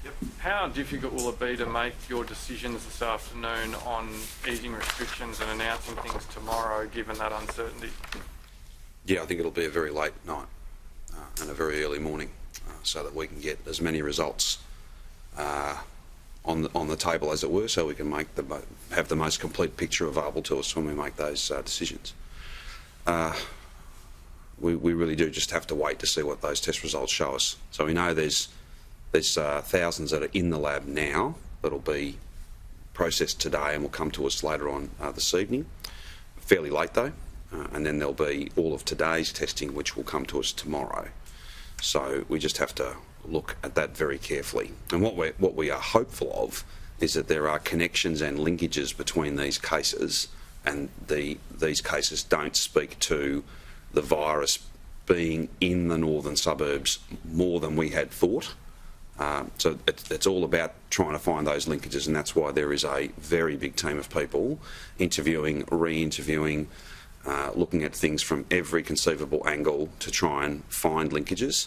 Yep. How difficult will it be to make your decisions this afternoon on easing restrictions and announcing things tomorrow, given that uncertainty? Yeah, I think it'll be a very late night and a very early morning, so that we can get as many results on the table, as it were, so we can have the most complete picture available to us when we make those decisions. We really do just have to wait to see what those test results show us. So we know there's thousands that are in the lab now that'll be processed today and will come to us later on this evening, fairly late though, and then there'll be all of today's testing which will come to us tomorrow. So we just have to look at that very carefully. And what we are hopeful of is that there are connections and linkages between these cases, and these cases don't speak to the virus being in the northern suburbs more than we had thought. So it's all about trying to find those linkages, and that's why there is a very big team of people interviewing, re-interviewing, looking at things from every conceivable angle to try and find linkages.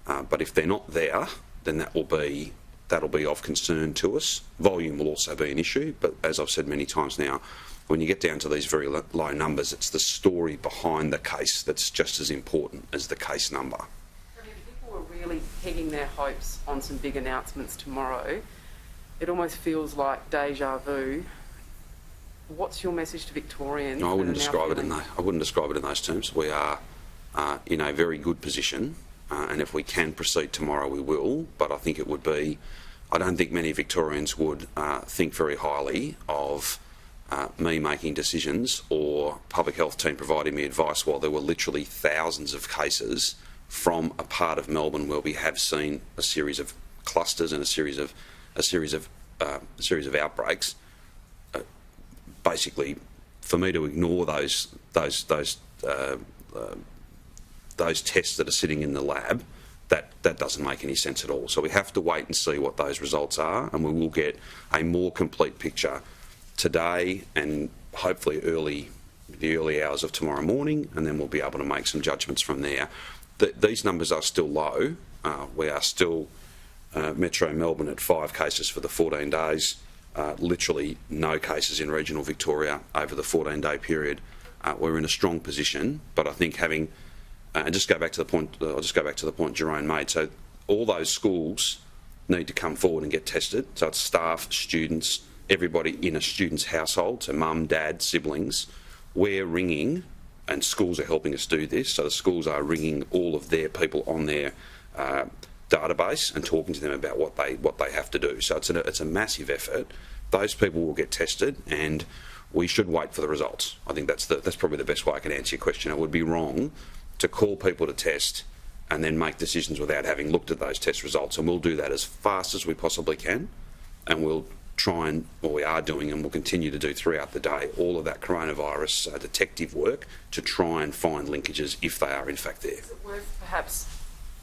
But if they're not there, then that'll be of concern to us. Volume will also be an issue, but as I've said many times now, when you get down to these very low numbers, it's the story behind the case that's just as important as the case number. People are really pegging their hopes on some big announcements tomorrow. It almost feels like deja vu. What's your message to Victorians? No, I wouldn't describe it in those terms. We are in a very good position, and if we can proceed tomorrow, we will. But I think I don't think many Victorians would think very highly of me making decisions or public health team providing me advice while there were literally thousands of cases from a part of Melbourne where we have seen a series of clusters and a series of outbreaks. Basically, for me to ignore those tests that are sitting in the lab, that doesn't make any sense at all. So we have to wait and see what those results are, and we will get a more complete picture today and hopefully the early hours of tomorrow morning, and then we'll be able to make some judgments from there. These numbers are still low. We are still Metro Melbourne at 5 cases for the 14 days. Literally no cases in regional Victoria over the 14-day period. We're in a strong position, but I think having and just go back to the point. I'll just go back to the point Jerome made. So all those schools need to come forward and get tested. So it's staff, students, everybody in a student's household, so mum, dad, siblings. We're ringing, and schools are helping us do this. So the schools are ringing all of their people on their database and talking to them about what they have to do. So it's a massive effort. Those people will get tested, and we should wait for the results. I think that's probably the best way I can answer your question. It would be wrong to call people to test and then make decisions without having looked at those test results. And we'll do that as fast as we possibly can, and we'll try and, what we are doing and we'll continue to do throughout the day, all of that coronavirus detective work to try and find linkages if they are in fact there. Is it worth perhaps,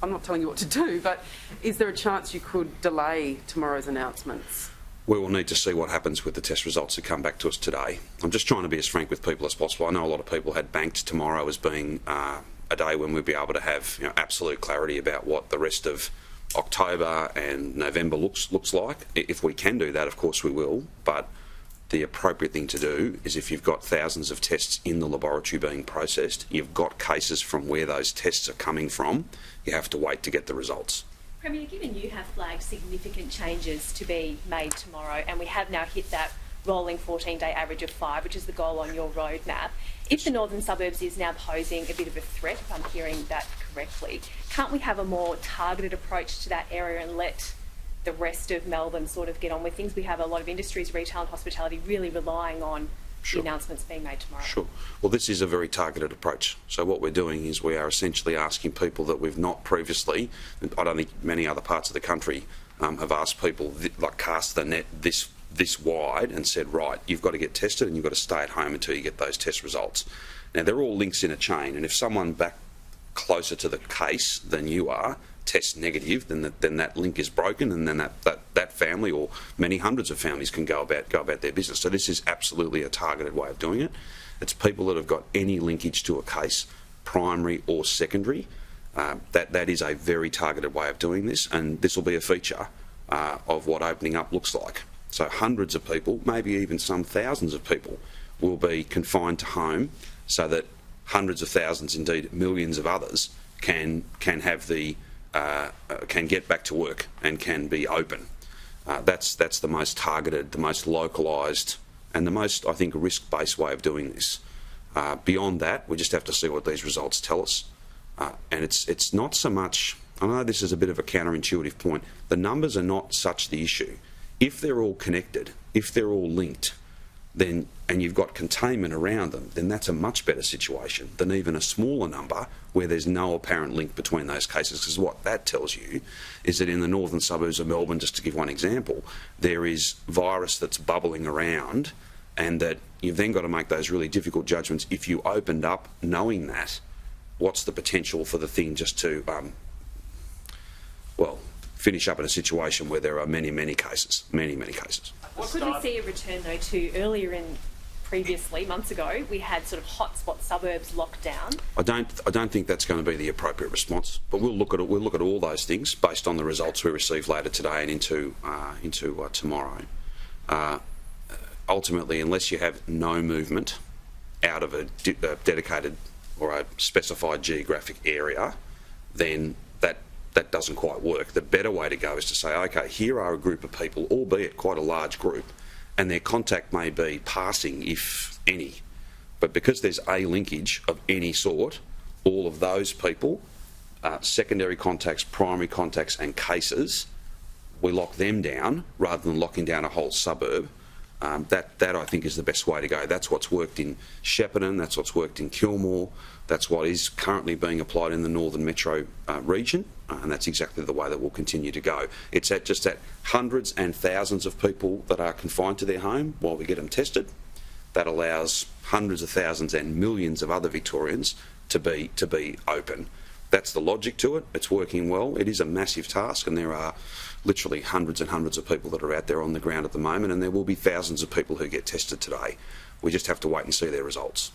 I'm not telling you what to do, but is there a chance you could delay tomorrow's announcements? We will need to see what happens with the test results that come back to us today. I'm just trying to be as frank with people as possible. I know a lot of people had banked tomorrow as being a day when we'd be able to have absolute clarity about what the rest of October and November looks like. If we can do that, of course we will, but the appropriate thing to do is, if you've got thousands of tests in the laboratory being processed, you've got cases from where those tests are coming from, you have to wait to get the results. Premier, given you have flagged significant changes to be made tomorrow, and we have now hit that rolling 14-day average of 5, which is the goal on your roadmap, if the northern suburbs is now posing a bit of a threat, if I'm hearing that correctly, can't we have a more targeted approach to that area and let the rest of Melbourne sort of get on with things? We have a lot of industries, retail and hospitality, really relying on the announcements being made tomorrow. Sure. Well, this is a very targeted approach. So what we're doing is we are essentially asking people that we've not previously, I don't think many other parts of the country have asked people, like cast the net this wide and said, right, you've got to get tested and you've got to stay at home until you get those test results. Now, they're all links in a chain, and if someone back closer to the case than you are tests negative, then that link is broken, and then that family or many hundreds of families can go about their business. So this is absolutely a targeted way of doing it. It's people that have got any linkage to a case, primary or secondary. That is a very targeted way of doing this, and this will be a feature of what opening up looks like. So hundreds of people, maybe even some thousands of people, will be confined to home so that hundreds of thousands, indeed millions of others, can have can get back to work and can be open. That's the most targeted, the most localised, and the most, I think, risk-based way of doing this. Beyond that, we just have to see what these results tell us. And it's not so much, I know this is a bit of a counterintuitive point, the numbers are not such the issue. If they're all connected, if they're all linked, then, and you've got containment around them, then that's a much better situation than even a smaller number where there's no apparent link between those cases. Because what that tells you is that in the northern suburbs of Melbourne, just to give one example, there is virus that's bubbling around, and that you've then got to make those really difficult judgments. If you opened up knowing that, what's the potential for the thing just to, finish up in a situation where there are many cases, many cases. Could we see a return, though, to earlier in previously, months ago, we had sort of hotspot suburbs locked down? I don't think that's going to be the appropriate response, but we'll look at it. We'll look at all those things based on the results we receive later today and into tomorrow. Ultimately, unless you have no movement out of a dedicated or a specified geographic area, then that doesn't quite work. The better way to go is to say, okay, here are a group of people, albeit quite a large group, and their contact may be passing, if any. But because there's a linkage of any sort, all of those people, secondary contacts, primary contacts and cases, we lock them down rather than locking down a whole suburb. That I think is the best way to go. That's what's worked in Shepparton, that's what's worked in Kilmore, that's what is currently being applied in the northern metro region, and that's exactly the way that we'll continue to go. It's just at hundreds and thousands of people that are confined to their home while we get them tested. That allows hundreds of thousands and millions of other Victorians to be open. That's the logic to it. It's working well. It is a massive task, and there are literally hundreds and hundreds of people that are out there on the ground at the moment, and there will be thousands of people who get tested today. We just have to wait and see their results.